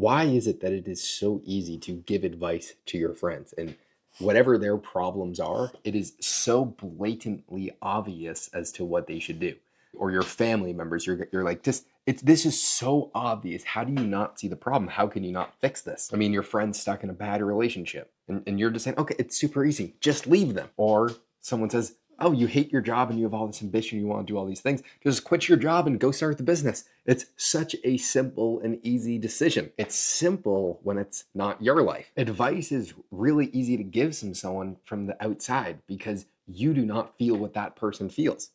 Why is it that it is so easy to give advice to your friends? And whatever their problems are, it is so blatantly obvious as to what they should do. Or your family members, you're like, this is so obvious. How do you not see the problem? How can you not fix this? I mean, your friend's stuck in a bad relationship, and you're just saying, okay, it's super easy. Just leave them. Or someone says, oh, you hate your job and you have all this ambition, you want to do all these things, just quit your job and go start the business. It's such a simple and easy decision. It's simple when it's not your life. Advice is really easy to give someone from the outside because you do not feel what that person feels.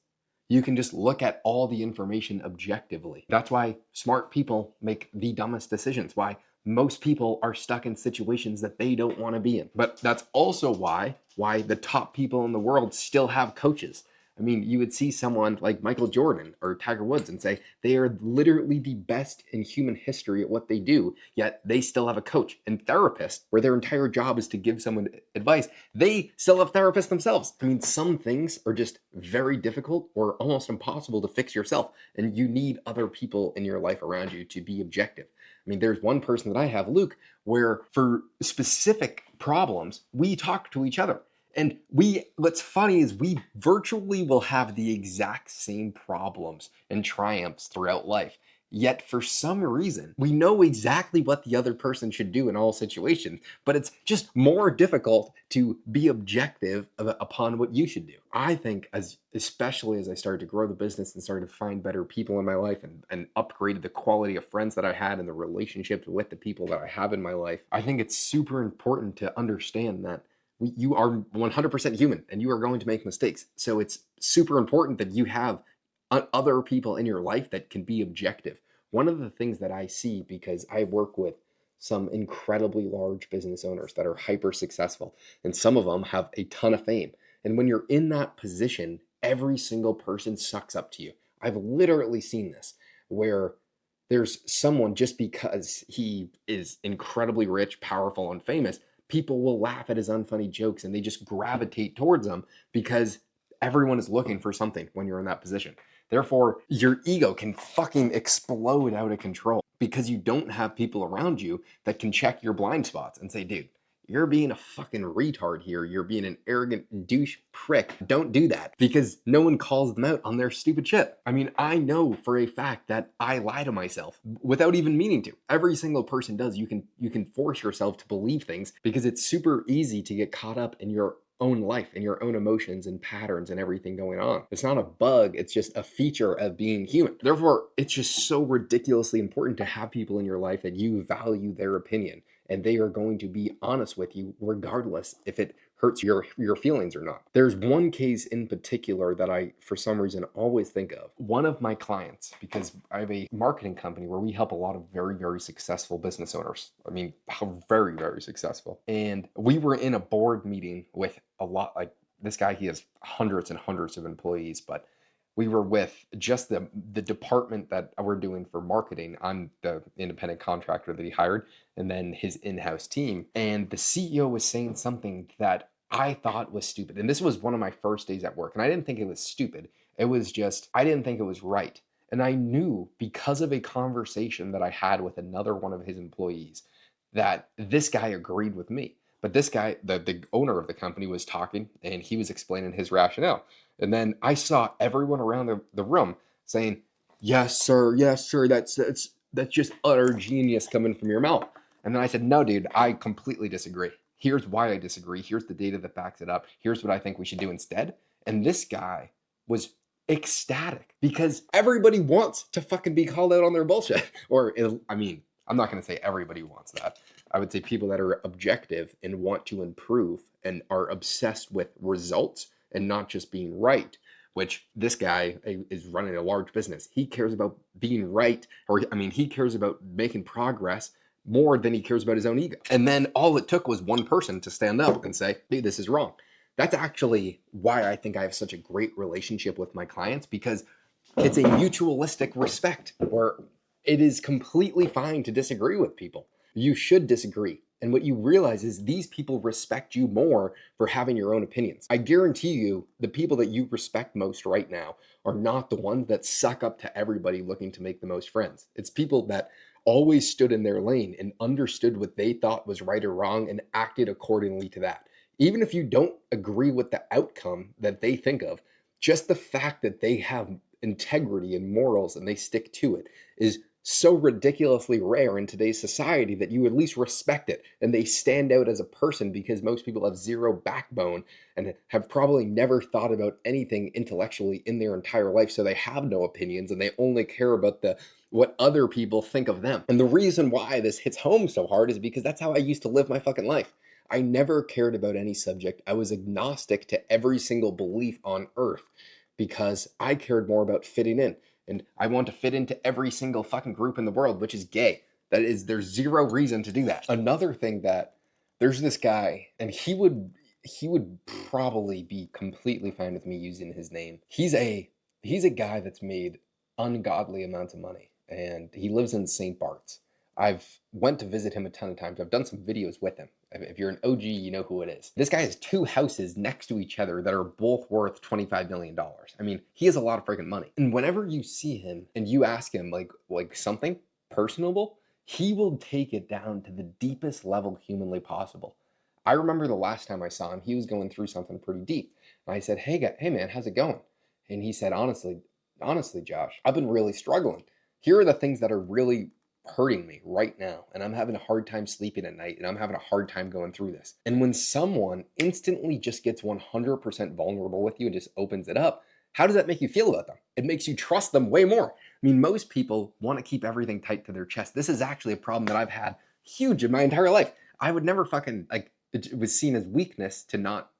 You can just look at all the information objectively. That's why smart people make the dumbest decisions, why most people are stuck in situations that they don't want to be in. But that's also why the top people in the world still have coaches. I mean, you would see someone like Michael Jordan or Tiger Woods and say they are literally the best in human history at what they do, yet they still have a coach and therapist where their entire job is to give someone advice. They still have therapists themselves. I mean, some things are just very difficult or almost impossible to fix yourself, and you need other people in your life around you to be objective. I mean, there's one person that I have, Luke, where for specific problems, we talk to each other. And what's funny is we virtually will have the exact same problems and triumphs throughout life. Yet for some reason, we know exactly what the other person should do in all situations, but it's just more difficult to be objective upon what you should do. I think especially as I started to grow the business and started to find better people in my life and upgraded the quality of friends that I had and the relationships with the people that I have in my life, I think it's super important to understand that you are 100% human and you are going to make mistakes. So it's super important that you have other people in your life that can be objective. One of the things that I see, because I work with some incredibly large business owners that are hyper successful, and some of them have a ton of fame. And when you're in that position, every single person sucks up to you. I've literally seen this where there's someone, just because he is incredibly rich, powerful, and famous, people will laugh at his unfunny jokes and they just gravitate towards him because everyone is looking for something when you're in that position. Therefore, your ego can fucking explode out of control because you don't have people around you that can check your blind spots and say, dude, you're being a fucking retard here. You're being an arrogant douche prick. Don't do that, because no one calls them out on their stupid shit. I mean, I know for a fact that I lie to myself without even meaning to. Every single person does. You can force yourself to believe things because it's super easy to get caught up in your own life and your own emotions and patterns and everything going on. It's not a bug, it's just a feature of being human. Therefore, it's just so ridiculously important to have people in your life that you value their opinion and they are going to be honest with you regardless if it hurts your feelings or not. There's one case in particular that I, for some reason, always think of. One of my clients, because I have a marketing company where we help a lot of very, very successful business owners. I mean, very, very successful. And we were in a board meeting with a lot, like this guy, he has hundreds and hundreds of employees, but we were with just the department that we're doing for marketing. I'm the independent contractor that he hired, and then his in-house team. And the CEO was saying something that I thought was stupid. And this was one of my first days at work. And I didn't think it was stupid. It was just, I didn't think it was right. And I knew, because of a conversation that I had with another one of his employees, that this guy agreed with me. But this guy, the owner of the company, was talking and he was explaining his rationale. And then I saw everyone around the room saying, yes, sir, that's just utter genius coming from your mouth. And then I said, no, dude, I completely disagree. Here's why I disagree. Here's the data that backs it up. Here's what I think we should do instead. And this guy was ecstatic because everybody wants to fucking be called out on their bullshit. I mean, I'm not going to say everybody wants that. I would say people that are objective and want to improve and are obsessed with results and not just being right, which this guy is running a large business. He cares about being right, he cares about making progress more than he cares about his own ego. And then all it took was one person to stand up and say, dude, this is wrong. That's actually why I think I have such a great relationship with my clients, because it's a mutualistic respect where it is completely fine to disagree with people. You should disagree. And what you realize is these people respect you more for having your own opinions. I guarantee you the people that you respect most right now are not the ones that suck up to everybody looking to make the most friends. It's people that always stood in their lane and understood what they thought was right or wrong and acted accordingly to that. Even if you don't agree with the outcome that they think of, just the fact that they have integrity and morals and they stick to it is so ridiculously rare in today's society that you at least respect it and they stand out as a person, because most people have zero backbone and have probably never thought about anything intellectually in their entire life, so they have no opinions and they only care about the what other people think of them. And the reason why this hits home so hard is because that's how I used to live my fucking life. I never cared about any subject. I was agnostic to every single belief on earth because I cared more about fitting in. And I want to fit into every single fucking group in the world, which is gay. There's zero reason to do that. Another thing, that there's this guy, and he would probably be completely fine with me using his name. He's a guy that's made ungodly amounts of money, and he lives in St. Bart's. I've went to visit him a ton of times. I've done some videos with him. If you're an OG, you know who it is. This guy has 2 houses next to each other that are both worth $25 million. I mean, he has a lot of freaking money. And whenever you see him and you ask him like something personable, he will take it down to the deepest level humanly possible. I remember the last time I saw him, he was going through something pretty deep. And I said, hey man, how's it going? And he said, honestly, Josh, I've been really struggling. Here are the things that are really hurting me right now, and I'm having a hard time sleeping at night, and I'm having a hard time going through this. And when someone instantly just gets 100% vulnerable with you and just opens it up, how does that make you feel about them? It makes you trust them way more. I mean, most people want to keep everything tight to their chest. This is actually a problem that I've had huge in my entire life. I would never fucking, like, it was seen as weakness to not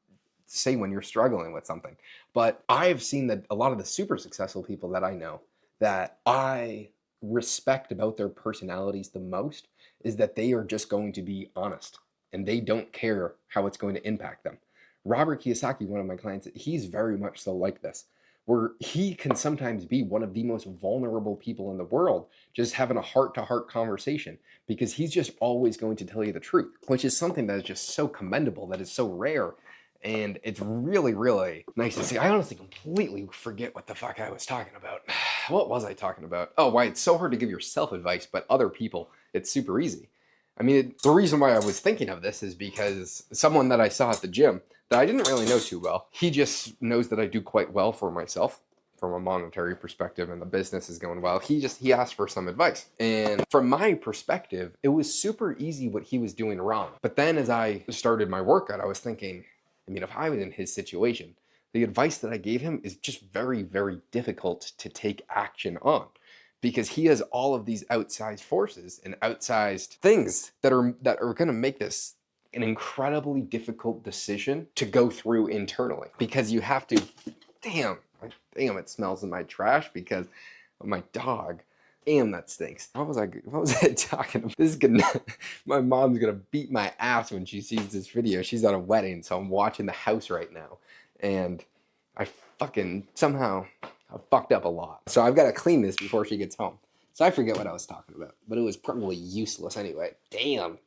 say when you're struggling with something. But I've seen that a lot of the super successful people that I know, that I respect about their personalities the most, is that they are just going to be honest and they don't care how it's going to impact them. Robert Kiyosaki, one of my clients, he's very much so like this, where he can sometimes be one of the most vulnerable people in the world, just having a heart-to-heart conversation, because he's just always going to tell you the truth, which is something that is just so commendable, that is so rare. And it's really, really nice to see. I honestly completely forget what the fuck I was talking about. What was I talking about? Oh, why it's so hard to give yourself advice, but other people, it's super easy. I mean, the reason why I was thinking of this is because someone that I saw at the gym that I didn't really know too well, he just knows that I do quite well for myself from a monetary perspective and the business is going well. He asked for some advice. And from my perspective, it was super easy what he was doing wrong. But then as I started my workout, I was thinking, I mean, if I was in his situation, the advice that I gave him is just very, very difficult to take action on, because he has all of these outsized forces and outsized things that are going to make this an incredibly difficult decision to go through internally, because you have to, damn, it smells in my trash because of my dog. Damn, that stinks. What was I talking about? This is gonna, my mom's gonna beat my ass when she sees this video. She's at a wedding, so I'm watching the house right now. And I fucking somehow I fucked up a lot. So I've got to clean this before she gets home. So I forget what I was talking about, but it was probably useless anyway. Damn.